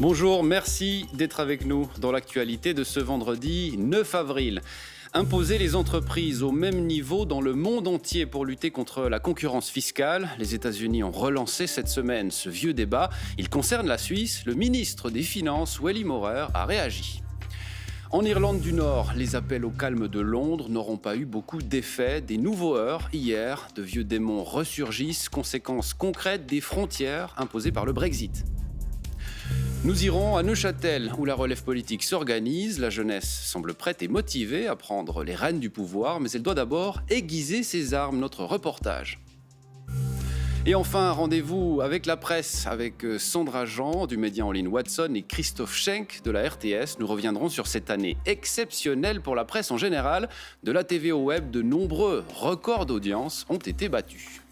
Bonjour, merci d'être avec nous dans l'actualité de ce vendredi 9 avril. Imposer les entreprises au même niveau dans le monde entier pour lutter contre la concurrence fiscale. Les États-Unis ont relancé cette semaine ce vieux débat. Il concerne la Suisse. Le ministre des Finances, Wally Maurer, a réagi. En Irlande du Nord, les appels au calme de Londres n'auront pas eu beaucoup d'effet. Des nouveaux heurts hier, de vieux démons ressurgissent, conséquences concrètes des frontières imposées par le Brexit. Nous irons à Neuchâtel, où la relève politique s'organise. La jeunesse semble prête et motivée à prendre les rênes du pouvoir, mais elle doit d'abord aiguiser ses armes. Notre reportage. Et enfin, rendez-vous avec la presse, avec Sandra Jean du média en ligne Watson et Christophe Schenk de la RTS. Nous reviendrons sur cette année exceptionnelle pour la presse en général. De la TV au web, de nombreux records d'audience ont été battus.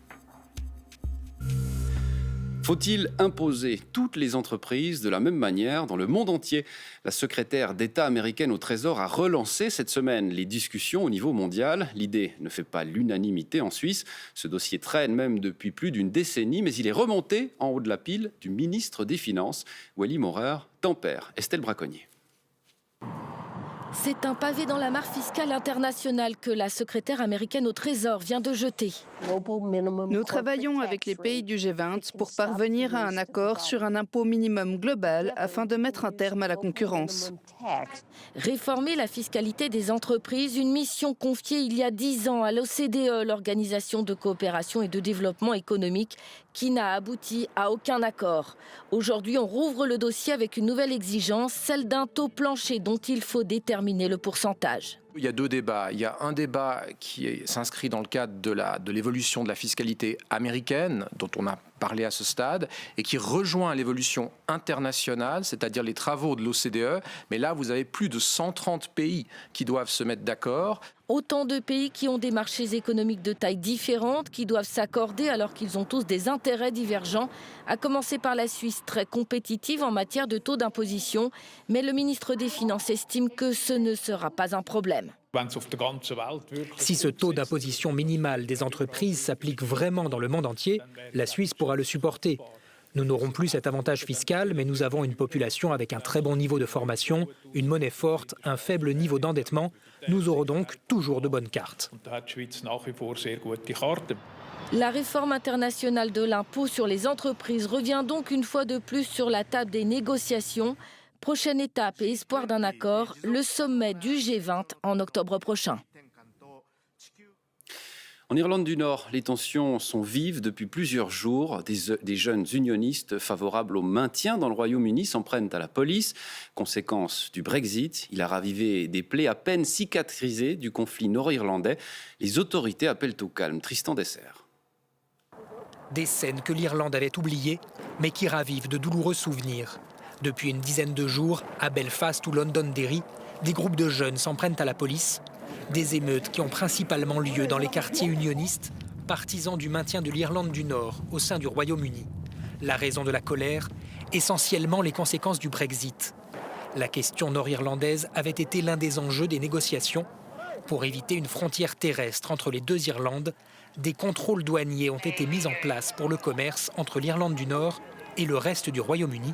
Faut-il imposer toutes les entreprises de la même manière dans le monde entier ? La secrétaire d'État américaine au Trésor a relancé cette semaine les discussions au niveau mondial. L'idée ne fait pas l'unanimité en Suisse. Ce dossier traîne même depuis plus d'une décennie, mais il est remonté en haut de la pile du ministre des Finances, Wally Maurer, tempère. Estelle Braconnier. C'est un pavé dans la mare fiscale internationale que la secrétaire américaine au Trésor vient de jeter. Nous travaillons avec les pays du G20 pour parvenir à un accord sur un impôt minimum global afin de mettre un terme à la concurrence. Réformer la fiscalité des entreprises, une mission confiée il y a 10 ans à l'OCDE, l'Organisation de coopération et de développement économique, qui n'a abouti à aucun accord. Aujourd'hui, on rouvre le dossier avec une nouvelle exigence, celle d'un taux plancher dont il faut déterminer le pourcentage. Il y a deux débats. Il y a un débat qui s'inscrit dans le cadre de l'évolution de la fiscalité américaine, dont on a parlé à ce stade, et qui rejoint l'évolution internationale, c'est-à-dire les travaux de l'OCDE. Mais là, vous avez plus de 130 pays qui doivent se mettre d'accord. Autant de pays qui ont des marchés économiques de taille différente, qui doivent s'accorder alors qu'ils ont tous des intérêts divergents, à commencer par la Suisse, très compétitive en matière de taux d'imposition. Mais le ministre des Finances estime que ce ne sera pas un problème. Si ce taux d'imposition minimal des entreprises s'applique vraiment dans le monde entier, la Suisse pourra le supporter. Nous n'aurons plus cet avantage fiscal, mais nous avons une population avec un très bon niveau de formation, une monnaie forte, un faible niveau d'endettement. Nous aurons donc toujours de bonnes cartes. La réforme internationale de l'impôt sur les entreprises revient donc une fois de plus sur la table des négociations. Prochaine étape et espoir d'un accord, le sommet du G20 en octobre prochain. En Irlande du Nord, les tensions sont vives depuis plusieurs jours. Des jeunes unionistes favorables au maintien dans le Royaume-Uni s'en prennent à la police. Conséquence du Brexit, il a ravivé des plaies à peine cicatrisées du conflit nord-irlandais. Les autorités appellent au calme. Tristan Dessert. Des scènes que l'Irlande avait oubliées, mais qui ravivent de douloureux souvenirs. Depuis une dizaine de jours, à Belfast ou Londonderry, des groupes de jeunes s'en prennent à la police. Des émeutes qui ont principalement lieu dans les quartiers unionistes, partisans du maintien de l'Irlande du Nord au sein du Royaume-Uni. La raison de la colère, essentiellement les conséquences du Brexit. La question nord-irlandaise avait été l'un des enjeux des négociations. Pour éviter une frontière terrestre entre les deux Irlandes, des contrôles douaniers ont été mis en place pour le commerce entre l'Irlande du Nord et le reste du Royaume-Uni.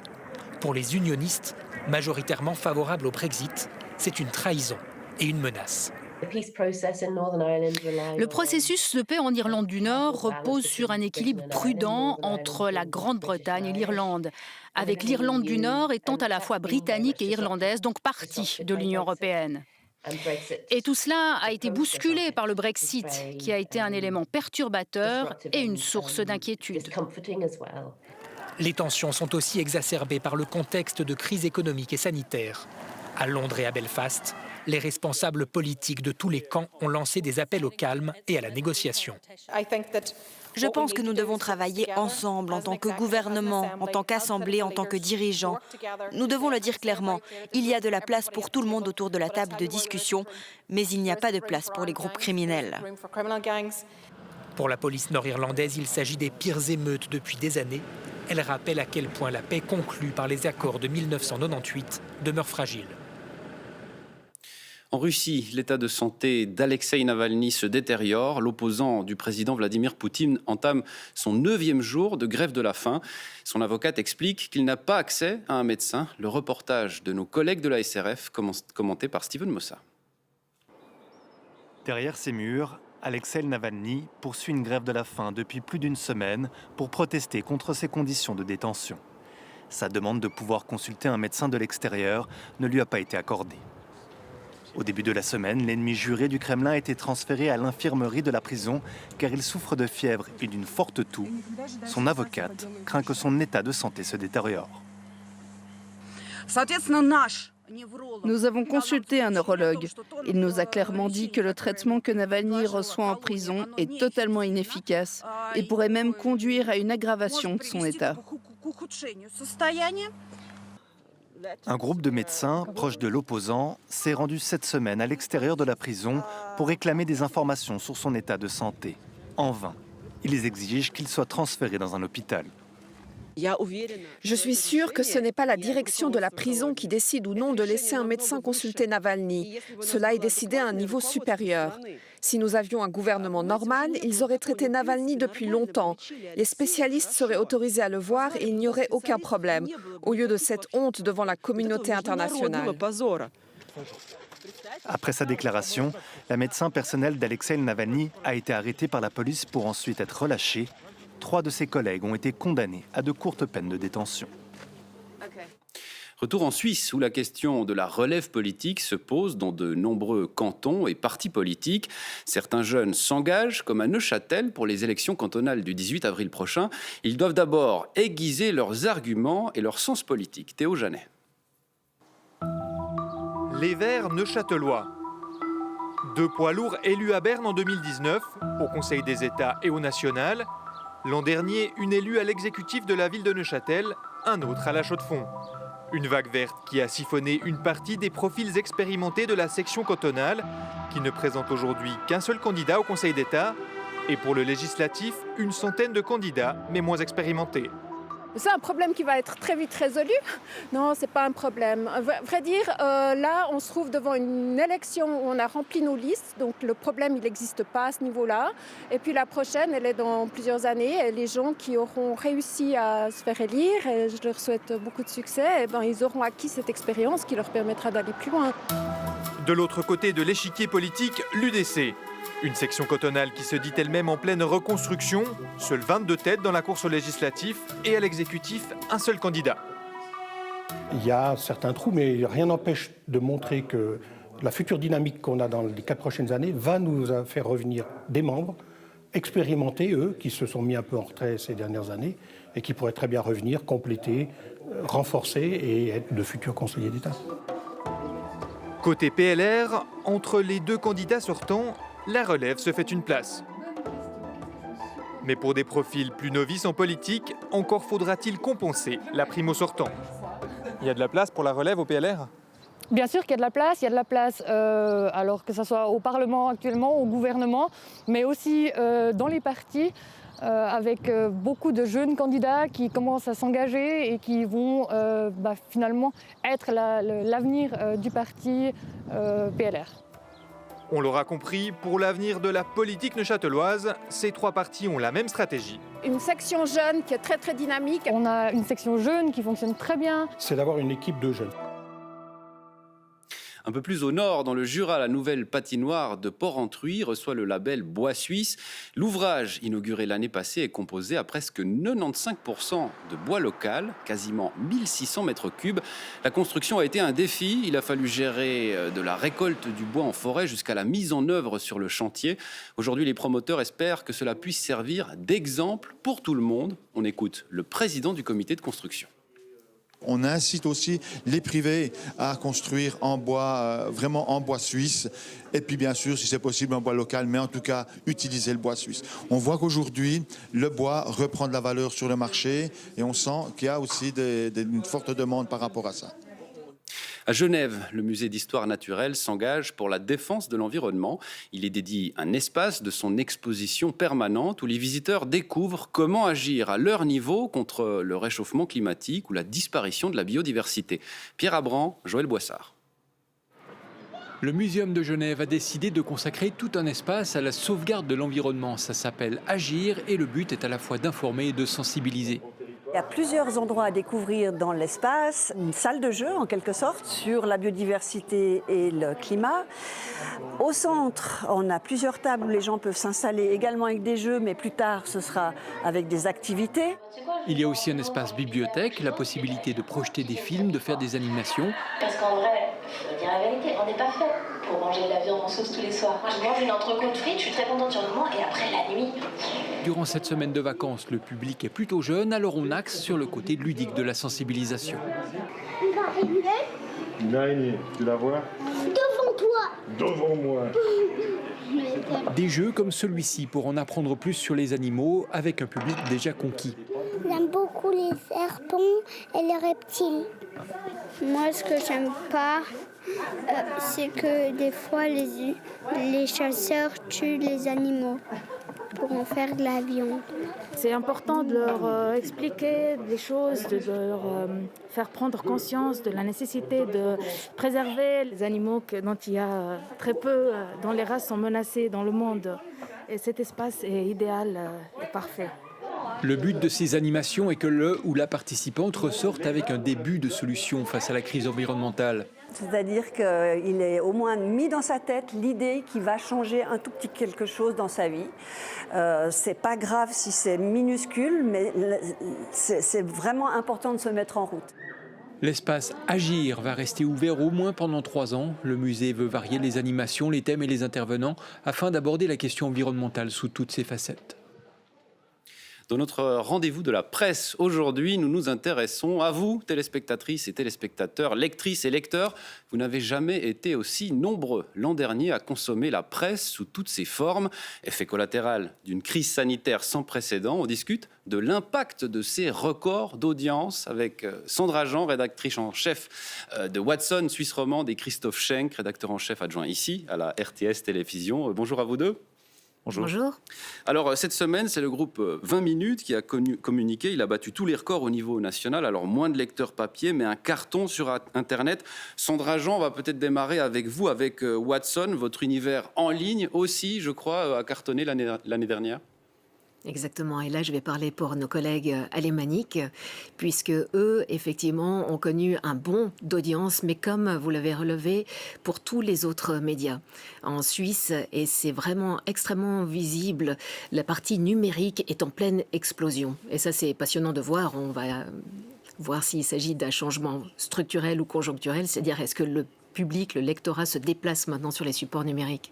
Pour les unionistes, majoritairement favorables au Brexit, c'est une trahison et une menace. Le processus de paix en Irlande du Nord repose sur un équilibre prudent entre la Grande-Bretagne et l'Irlande, avec l'Irlande du Nord étant à la fois britannique et irlandaise, donc partie de l'Union européenne. Et tout cela a été bousculé par le Brexit, qui a été un élément perturbateur et une source d'inquiétude. Les tensions sont aussi exacerbées par le contexte de crise économique et sanitaire. À Londres et à Belfast, les responsables politiques de tous les camps ont lancé des appels au calme et à la négociation. Je pense que nous devons travailler ensemble en tant que gouvernement, en tant qu'assemblée, en tant que dirigeants. Nous devons le dire clairement, il y a de la place pour tout le monde autour de la table de discussion, mais il n'y a pas de place pour les groupes criminels. Pour la police nord-irlandaise, il s'agit des pires émeutes depuis des années. Elle rappelle à quel point la paix conclue par les accords de 1998 demeure fragile. En Russie, l'état de santé d'Alexeï Navalny se détériore. L'opposant du président Vladimir Poutine entame son 9e jour de grève de la faim. Son avocate explique qu'il n'a pas accès à un médecin. Le reportage de nos collègues de la SRF, commenté par Steven Mossa. Derrière ces murs, Alexeï Navalny poursuit une grève de la faim depuis plus d'une semaine pour protester contre ses conditions de détention. Sa demande de pouvoir consulter un médecin de l'extérieur ne lui a pas été accordée. Au début de la semaine, l'ennemi juré du Kremlin a été transféré à l'infirmerie de la prison car il souffre de fièvre et d'une forte toux. Son avocate craint que son état de santé se détériore. Nous avons consulté un neurologue. Il nous a clairement dit que le traitement que Navalny reçoit en prison est totalement inefficace et pourrait même conduire à une aggravation de son état. Un groupe de médecins proches de l'opposant s'est rendu cette semaine à l'extérieur de la prison pour réclamer des informations sur son état de santé. En vain, ils exigent qu'il soit transféré dans un hôpital. Je suis sûre que ce n'est pas la direction de la prison qui décide ou non de laisser un médecin consulter Navalny. Cela est décidé à un niveau supérieur. Si nous avions un gouvernement normal, ils auraient traité Navalny depuis longtemps. Les spécialistes seraient autorisés à le voir et il n'y aurait aucun problème, au lieu de cette honte devant la communauté internationale. Après sa déclaration, la médecin personnelle d'Alexeï Navalny a été arrêtée par la police pour ensuite être relâchée. 3 de ses collègues ont été condamnés à de courtes peines de détention. Retour en Suisse, où la question de la relève politique se pose dans de nombreux cantons et partis politiques. Certains jeunes s'engagent, comme à Neuchâtel, pour les élections cantonales du 18 avril prochain. Ils doivent d'abord aiguiser leurs arguments et leur sens politique. Théo Janet. Les Verts neuchâtelois. 2 poids lourds élus à Berne en 2019, au Conseil des États et au national. L'an dernier, une élue à l'exécutif de la ville de Neuchâtel, un autre à la Chaux-de-Fonds. Une vague verte qui a siphonné une partie des profils expérimentés de la section cantonale, qui ne présente aujourd'hui qu'un seul candidat au Conseil d'État, et pour le législatif, une centaine de candidats, mais moins expérimentés. C'est un problème qui va être très vite résolu. Non, c'est pas un problème. À vrai dire, là, on se trouve devant une élection où on a rempli nos listes. Donc le problème, il n'existe pas à ce niveau-là. Et puis la prochaine, elle est dans plusieurs années. Et les gens qui auront réussi à se faire élire, et je leur souhaite beaucoup de succès, et ils auront acquis cette expérience qui leur permettra d'aller plus loin. De l'autre côté de l'échiquier politique, l'UDC. Une section cantonale qui se dit elle-même en pleine reconstruction, seuls 22 têtes dans la course aux législatives et à l'exécutif, un seul candidat. Il y a certains trous, mais rien n'empêche de montrer que la future dynamique qu'on a dans les 4 prochaines années va nous faire revenir des membres expérimentés, eux, qui se sont mis un peu en retrait ces dernières années et qui pourraient très bien revenir, compléter, renforcer et être de futurs conseillers d'État. Côté PLR, entre les 2 candidats sortants, la relève se fait une place. Mais pour des profils plus novices en politique, encore faudra-t-il compenser la prime au sortant. Il y a de la place pour la relève au PLR ? Bien sûr qu'il y a de la place, alors que ce soit au Parlement actuellement, au gouvernement, mais aussi dans les partis, avec beaucoup de jeunes candidats qui commencent à s'engager et qui vont finalement être l'avenir du parti PLR. On l'aura compris, pour l'avenir de la politique neuchâteloise, ces 3 partis ont la même stratégie. Une section jeune qui est très très dynamique. On a une section jeune qui fonctionne très bien. C'est d'avoir une équipe de jeunes. Un peu plus au nord, dans le Jura, la nouvelle patinoire de Porrentruy reçoit le label Bois Suisse. L'ouvrage, inauguré l'année passée, est composé à presque 95% de bois local, quasiment 1600 mètres cubes. La construction a été un défi. Il a fallu gérer de la récolte du bois en forêt jusqu'à la mise en œuvre sur le chantier. Aujourd'hui, les promoteurs espèrent que cela puisse servir d'exemple pour tout le monde. On écoute le président du comité de construction. On incite aussi les privés à construire en bois, vraiment en bois suisse. Et puis bien sûr, si c'est possible, en bois local, mais en tout cas, utiliser le bois suisse. On voit qu'aujourd'hui, le bois reprend de la valeur sur le marché et on sent qu'il y a aussi une forte demande par rapport à ça. À Genève, le musée d'histoire naturelle s'engage pour la défense de l'environnement. Il est dédié un espace de son exposition permanente où les visiteurs découvrent comment agir à leur niveau contre le réchauffement climatique ou la disparition de la biodiversité. Pierre Abran, Joël Boissard. Le Muséum de Genève a décidé de consacrer tout un espace à la sauvegarde de l'environnement. Ça s'appelle Agir et le but est à la fois d'informer et de sensibiliser. Il y a plusieurs endroits à découvrir dans l'espace, une salle de jeu en quelque sorte sur la biodiversité et le climat. Au centre, on a plusieurs tables où les gens peuvent s'installer également avec des jeux, mais plus tard ce sera avec des activités. Il y a aussi un espace bibliothèque, la possibilité de projeter des films, de faire des animations. Parce qu'en vrai, il faut dire la vérité, on n'est pas fait pour manger de la viande en sauce tous les soirs. Moi, je mange une entrecôte frite, je suis très contente sur le moment, et après la nuit. Durant cette semaine de vacances, le public est plutôt jeune, alors on axe sur le côté ludique de la sensibilisation. Une araignée, tu la vois? Devant toi. Devant moi. Des jeux comme celui-ci pour en apprendre plus sur les animaux avec un public déjà conquis. J'aime beaucoup les serpents et les reptiles. Moi, ce que j'aime pas, c'est que des fois, les chasseurs tuent les animaux pour en faire de la viande. C'est important de leur expliquer des choses, de leur faire prendre conscience de la nécessité de préserver les animaux dont il y a très peu, dont les races sont menacées dans le monde. Et cet espace est idéal et parfait. Le but de ces animations est que le ou la participante ressorte avec un début de solution face à la crise environnementale. C'est-à-dire qu'il est au moins mis dans sa tête l'idée qu'il va changer un tout petit quelque chose dans sa vie. C'est pas grave si c'est minuscule, mais c'est vraiment important de se mettre en route. L'espace Agir va rester ouvert au moins pendant 3 ans. Le musée veut varier les animations, les thèmes et les intervenants afin d'aborder la question environnementale sous toutes ses facettes. Dans notre rendez-vous de la presse aujourd'hui, nous nous intéressons à vous, téléspectatrices et téléspectateurs, lectrices et lecteurs. Vous n'avez jamais été aussi nombreux l'an dernier à consommer la presse sous toutes ses formes. Effet collatéral d'une crise sanitaire sans précédent. On discute de l'impact de ces records d'audience avec Sandra Jean, rédactrice en chef de Watson, Suisse romande, et Christophe Schenk, rédacteur en chef adjoint ici à la RTS Télévision. Bonjour à vous deux. Bonjour. Alors, cette semaine, c'est le groupe 20 minutes qui a communiqué. Il a battu tous les records au niveau national. Alors, moins de lecteurs papier, mais un carton sur Internet. Sandra Jean, on va peut-être démarrer avec vous, avec Watson. Votre univers en ligne aussi, je crois, a cartonné l'année dernière. Exactement. Et là, je vais parler pour nos collègues alémaniques, puisque eux, effectivement, ont connu un bond d'audience, mais comme vous l'avez relevé, pour tous les autres médias en Suisse. Et c'est vraiment extrêmement visible. La partie numérique est en pleine explosion. Et ça, c'est passionnant de voir. On va voir s'il s'agit d'un changement structurel ou conjoncturel, c'est-à-dire est-ce que le public, le lectorat se déplace maintenant sur les supports numériques.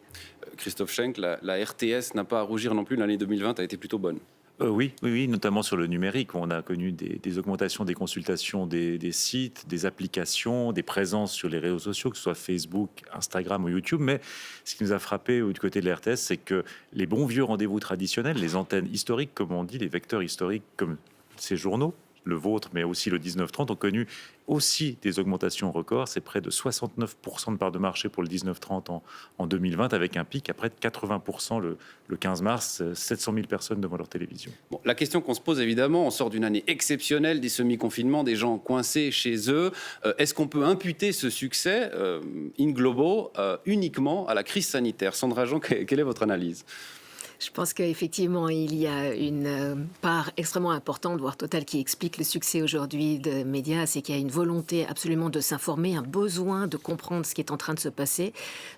Christophe Schenk, la RTS n'a pas à rougir non plus, l'année 2020 a été plutôt bonne. Oui, notamment sur le numérique. On a connu des augmentations des consultations des sites, des applications, des présences sur les réseaux sociaux, que ce soit Facebook, Instagram ou YouTube. Mais ce qui nous a frappé du côté de la RTS, c'est que les bons vieux rendez-vous traditionnels, les antennes historiques, comme on dit, les vecteurs historiques comme ces journaux, le vôtre, mais aussi le 19-30, ont connu aussi des augmentations records. C'est près de 69% de part de marché pour le 19-30 en 2020, avec un pic à près de 80% le 15 mars, 700 000 personnes devant leur télévision. Bon, la question qu'on se pose évidemment, on sort d'une année exceptionnelle, des semi-confinements, des gens coincés chez eux. Est-ce qu'on peut imputer ce succès, in globo, uniquement à la crise sanitaire? Sandra Jean, quelle est votre analyse? Je pense qu'effectivement, il y a une part extrêmement importante, voire totale, qui explique le succès aujourd'hui des médias. C'est qu'il y a une volonté absolument de s'informer, un besoin de comprendre ce qui est en train de se passer.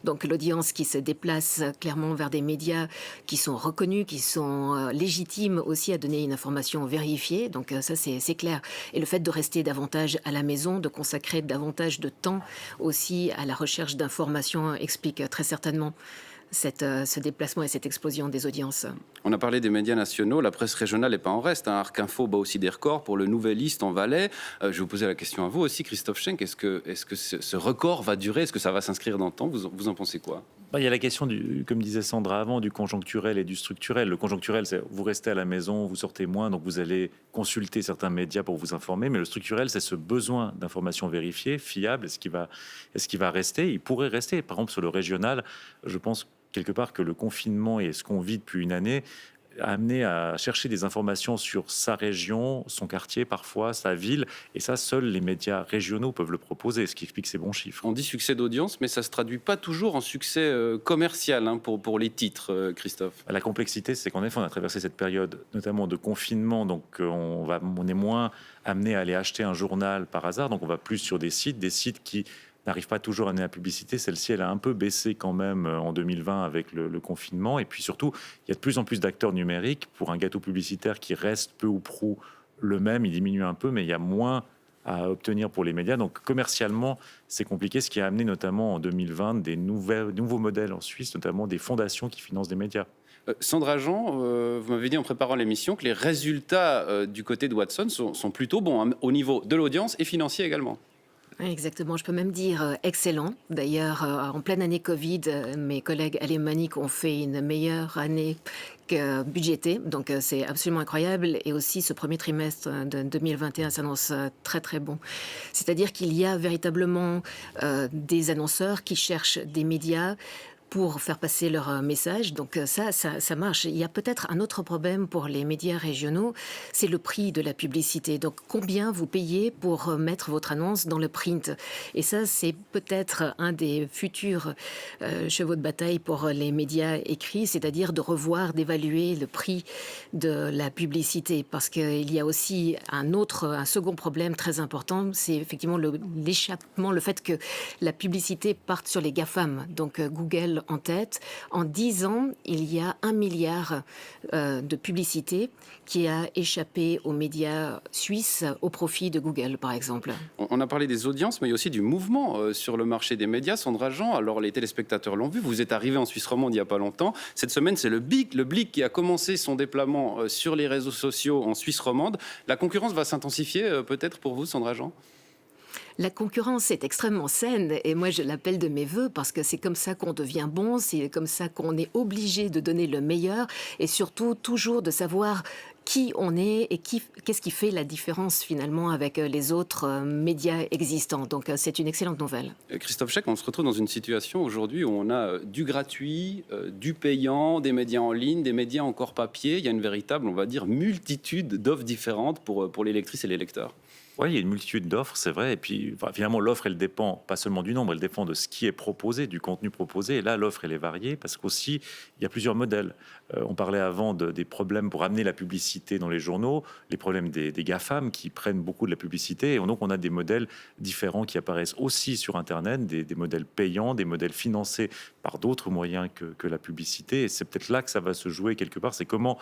Donc l'audience qui se déplace clairement vers des médias qui sont reconnus, qui sont légitimes aussi à donner une information vérifiée. Donc ça, c'est clair. Et le fait de rester davantage à la maison, de consacrer davantage de temps aussi à la recherche d'informations explique très certainement ce déplacement et cette explosion des audiences. On a parlé des médias nationaux, la presse régionale n'est pas en reste. Arc Info bat aussi des records pour le Nouvelliste en Valais. Je vais vous poser la question à vous aussi, Christophe Schenk. Est-ce que ce record va durer? Est-ce que ça va s'inscrire dans le temps? Vous en pensez quoi? Il y a la question, comme disait Sandra avant, du conjoncturel et du structurel. Le conjoncturel, c'est vous restez à la maison, vous sortez moins, donc vous allez consulter certains médias pour vous informer. Mais le structurel, c'est ce besoin d'informations vérifiées, fiables. Est-ce qu'il va rester? Il pourrait rester. Par exemple, sur le régional, je pense quelque part que le confinement et ce qu'on vit depuis une année amené à chercher des informations sur sa région, son quartier parfois, sa ville. Et ça, seuls les médias régionaux peuvent le proposer, ce qui explique ces bons chiffres. On dit succès d'audience, mais ça ne se traduit pas toujours en succès commercial pour les titres, Christophe. La complexité, c'est qu'en effet, on a traversé cette période notamment de confinement, donc on est moins amené à aller acheter un journal par hasard, donc on va plus sur des sites qui n'arrive pas toujours à amener la publicité. Celle-ci, elle a un peu baissé quand même en 2020 avec le confinement. Et puis surtout, il y a de plus en plus d'acteurs numériques. Pour un gâteau publicitaire qui reste peu ou prou le même, il diminue un peu, mais il y a moins à obtenir pour les médias. Donc commercialement, c'est compliqué, ce qui a amené notamment en 2020 des nouveaux modèles en Suisse, notamment des fondations qui financent des médias. Sandra Jean, vous m'avez dit en préparant l'émission que les résultats du côté de Watson sont plutôt bons, au niveau de l'audience et financier également. Exactement, je peux même dire excellent. D'ailleurs, en pleine année Covid, mes collègues alémaniques ont fait une meilleure année que budgétée, donc c'est absolument incroyable. Et aussi, ce premier trimestre de 2021 s'annonce très très bon. C'est-à-dire qu'il y a véritablement des annonceurs qui cherchent des médias pour faire passer leur message. Donc ça marche. Il y a peut-être un autre problème pour les médias régionaux, c'est le prix de la publicité. Donc combien vous payez pour mettre votre annonce dans le print? Et ça, c'est peut-être un des futurs chevaux de bataille pour les médias écrits, c'est-à-dire de revoir, d'évaluer le prix de la publicité. Parce qu'il y a aussi un second problème très important, c'est effectivement l'échappement, le fait que la publicité parte sur les GAFAM, donc Google en tête. En 10 ans, il y a 1 milliard de publicité qui a échappé aux médias suisses au profit de Google, par exemple. On a parlé des audiences, mais il y a aussi du mouvement sur le marché des médias. Sandra Jean, alors les téléspectateurs l'ont vu, vous êtes arrivé en Suisse romande il n'y a pas longtemps. Cette semaine, c'est le Blick qui a commencé son déploiement sur les réseaux sociaux en Suisse romande. La concurrence va s'intensifier peut-être pour vous, Sandra Jean ? La concurrence est extrêmement saine et moi je l'appelle de mes voeux parce que c'est comme ça qu'on devient bon, c'est comme ça qu'on est obligé de donner le meilleur et surtout toujours de savoir qui on est et qu'est-ce qui fait la différence finalement avec les autres médias existants. Donc c'est une excellente nouvelle. Christophe Schecks, on se retrouve dans une situation aujourd'hui où on a du gratuit, du payant, des médias en ligne, des médias encore papier. Il y a une véritable, on va dire, multitude d'offres différentes pour les lectrices et les lecteurs. Oui, il y a une multitude d'offres, c'est vrai. Et puis, finalement, l'offre, elle dépend pas seulement du nombre, elle dépend de ce qui est proposé, du contenu proposé. Et là, l'offre, elle est variée parce qu'aussi, il y a plusieurs modèles. On parlait avant des problèmes pour amener la publicité dans les journaux, les problèmes des GAFAM qui prennent beaucoup de la publicité. Et donc, on a des modèles différents qui apparaissent aussi sur Internet, des modèles payants, des modèles financés par d'autres moyens que la publicité. Et c'est peut-être là que ça va se jouer quelque part. C'est comment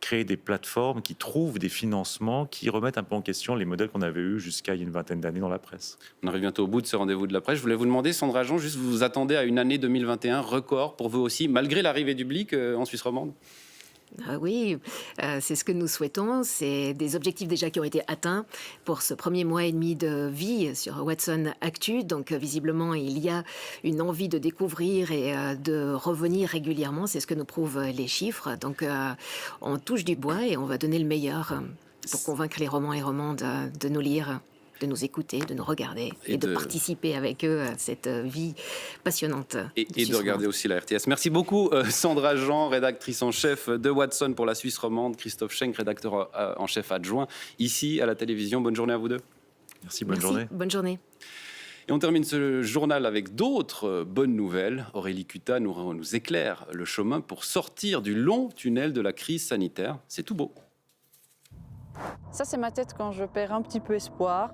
créer des plateformes qui trouvent des financements, qui remettent un peu en question les modèles qu'on avait eus jusqu'à il y a une vingtaine d'années dans la presse. On arrive bientôt au bout de ce rendez-vous de la presse. Je voulais vous demander, Sandra Jean, juste vous vous attendez à une année 2021 record pour vous aussi, malgré l'arrivée du Blick en Suisse romande ? Ah oui, c'est ce que nous souhaitons. C'est des objectifs déjà qui ont été atteints pour ce premier mois et demi de vie sur Watson Actu. Donc visiblement, il y a une envie de découvrir et de revenir régulièrement. C'est ce que nous prouvent les chiffres. Donc on touche du bois et on va donner le meilleur pour convaincre les romans et romandes de nous lire, de nous écouter, de nous regarder et de participer avec eux à cette vie passionnante. Et de regarder aussi la RTS. Merci beaucoup Sandra Jean, rédactrice en chef de Watson pour la Suisse romande, Christophe Schecks, rédacteur en chef adjoint ici à la télévision. Bonne journée à vous deux. Merci, bonne journée. Bonne journée. Et on termine ce journal avec d'autres bonnes nouvelles. Aurélie Cuta nous éclaire le chemin pour sortir du long tunnel de la crise sanitaire. C'est tout beau. Ça, c'est ma tête quand je perds un petit peu espoir.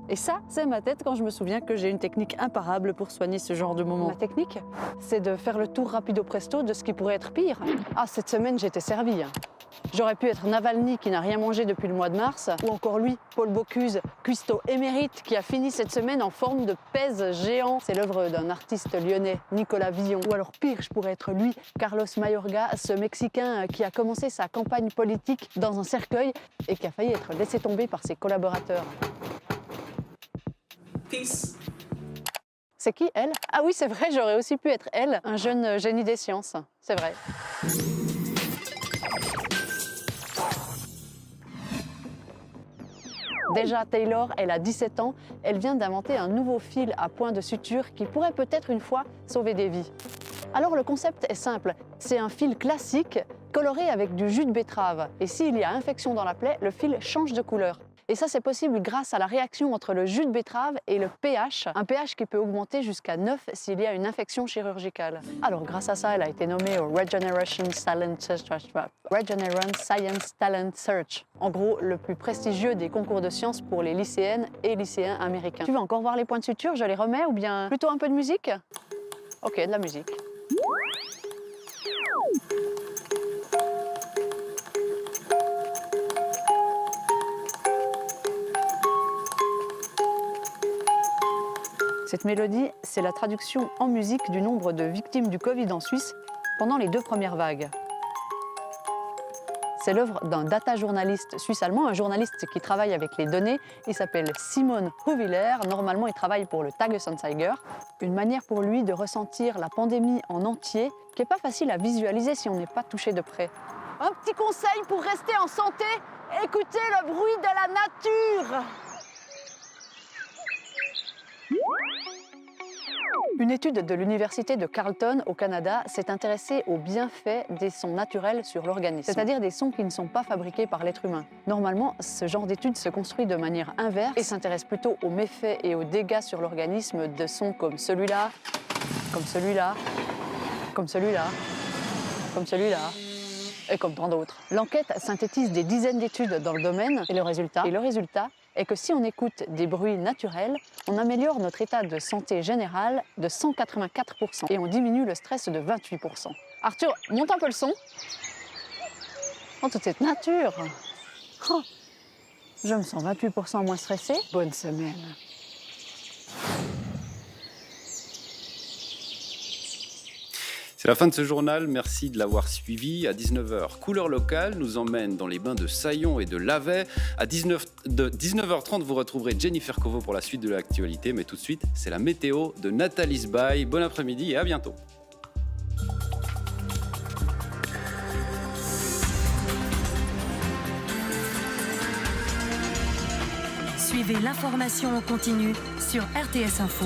Et ça, c'est ma tête quand je me souviens que j'ai une technique imparable pour soigner ce genre de moment. Ma technique, c'est de faire le tour rapido presto de ce qui pourrait être pire. Ah, cette semaine, j'étais servie. J'aurais pu être Navalny qui n'a rien mangé depuis le mois de mars, ou encore lui, Paul Bocuse, cuistot émérite qui a fini cette semaine en forme de pèse géant. C'est l'œuvre d'un artiste lyonnais, Nicolas Villon. Ou alors pire, je pourrais être lui, Carlos Mayorga, ce Mexicain qui a commencé sa campagne politique dans un cercueil et qui a failli être laissé tomber par ses collaborateurs. Peace. C'est qui, elle? Ah oui, c'est vrai, j'aurais aussi pu être elle, un jeune génie des sciences. C'est vrai. Déjà, Taylor, elle a 17 ans. Elle vient d'inventer un nouveau fil à point de suture qui pourrait peut-être une fois sauver des vies. Alors, le concept est simple. C'est un fil classique, coloré avec du jus de betterave. Et s'il y a infection dans la plaie, le fil change de couleur. Et ça, c'est possible grâce à la réaction entre le jus de betterave et le pH, un pH qui peut augmenter jusqu'à 9 s'il y a une infection chirurgicale. Alors, grâce à ça, elle a été nommée au Regeneration Science Talent Search. En gros, le plus prestigieux des concours de sciences pour les lycéennes et lycéens américains. Tu veux encore voir les points de suture? Je les remets ou bien plutôt un peu de musique? Ok, de la musique. Cette mélodie, c'est la traduction en musique du nombre de victimes du Covid en Suisse pendant les 2 premières vagues. C'est l'œuvre d'un data journaliste suisse-allemand, un journaliste qui travaille avec les données. Il s'appelle Simon Huviller. Normalement, il travaille pour le Tagesanzeiger. Une manière pour lui de ressentir la pandémie en entier, qui n'est pas facile à visualiser si on n'est pas touché de près. Un petit conseil pour rester en santé, écoutez le bruit de la nature. Une étude de l'université de Carleton au Canada s'est intéressée aux bienfaits des sons naturels sur l'organisme, c'est-à-dire des sons qui ne sont pas fabriqués par l'être humain. Normalement, ce genre d'étude se construit de manière inverse et s'intéresse plutôt aux méfaits et aux dégâts sur l'organisme de sons comme celui-là, comme celui-là, comme celui-là, comme celui-là et comme tant d'autres. L'enquête synthétise des dizaines d'études dans le domaine et le résultat est que si on écoute des bruits naturels, on améliore notre état de santé général de 184% et on diminue le stress de 28%. Arthur, monte un peu le son. Oh, toute cette nature. Oh, je me sens 28% moins stressée. Bonne semaine. C'est la fin de ce journal, merci de l'avoir suivi. À 19h, Couleur locale nous emmène dans les bains de Saillon et de Lavey. À 19h30, vous retrouverez Jennifer Covo pour la suite de l'actualité. Mais tout de suite, c'est la météo de Nathalie Sbaï. Bon après-midi et à bientôt. Suivez l'information en continu sur RTS Info.